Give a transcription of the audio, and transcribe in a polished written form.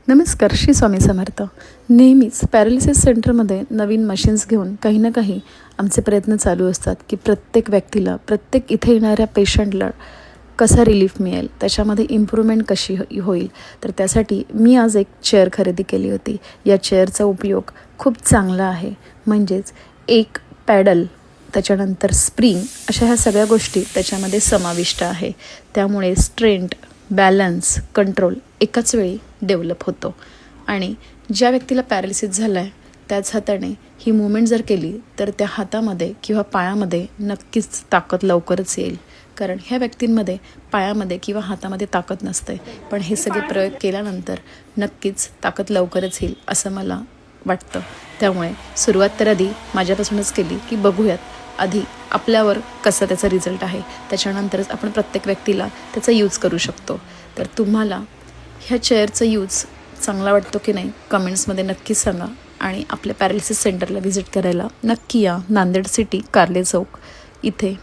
नमस्कार. श्री स्वामी समर्थ. नेहमीच पॅरालिसिस सेंटरमध्ये नवीन मशीन्स घेऊन काही ना काही आमचे प्रयत्न चालू असतात की प्रत्येक व्यक्तीला, प्रत्येक इथे येणाऱ्या पेशंटला कसा रिलीफ मिळेल, त्याच्यामध्ये इम्प्रूव्हमेंट कशी होईल. तर त्यासाठी मी आज एक चेअर खरेदी केली होती. या चेअरचा उपयोग खूप चांगला आहे. म्हणजेच एक पॅडल, त्याच्यानंतर स्प्रिंग, अशा ह्या सगळ्या गोष्टी त्याच्यामध्ये समाविष्ट आहे. त्यामुळे स्ट्रेंथ, बॅलन्स, कंट्रोल एकाच वेळी डेव्हलप होतो. आणि ज्या व्यक्तीला पॅरालिसिस झाला आहे त्याच हाताने ही मूवमेंट जर केली तर त्या हातामध्ये किंवा पायामध्ये नक्कीच ताकद लवकरच येईल. कारण ह्या व्यक्तींमध्ये पायामध्ये किंवा हातामध्ये ताकद नसते, पण हे सगळे प्रयोग केल्यानंतर नक्कीच ताकद लवकरच येईल असं मला वाटतं. त्यामुळे सुरुवात तर आधी माझ्यापासूनच केली की बघूयात आधी आपल्यावर कसा त्याचा रिझल्ट आहे, त्याच्यानंतरच आपण प्रत्येक व्यक्तीला त्याचा यूज करू शकतो. तर तुम्हाला ह्या चेअरचा यूज चांगला वाटतो की नाही कमेंट्समध्ये नक्कीच सांगा. आणि आपल्या पॅरालिसिस सेंटरला व्हिजिट करायला नक्की या. नांदेड सिटी, कारले चौक इथे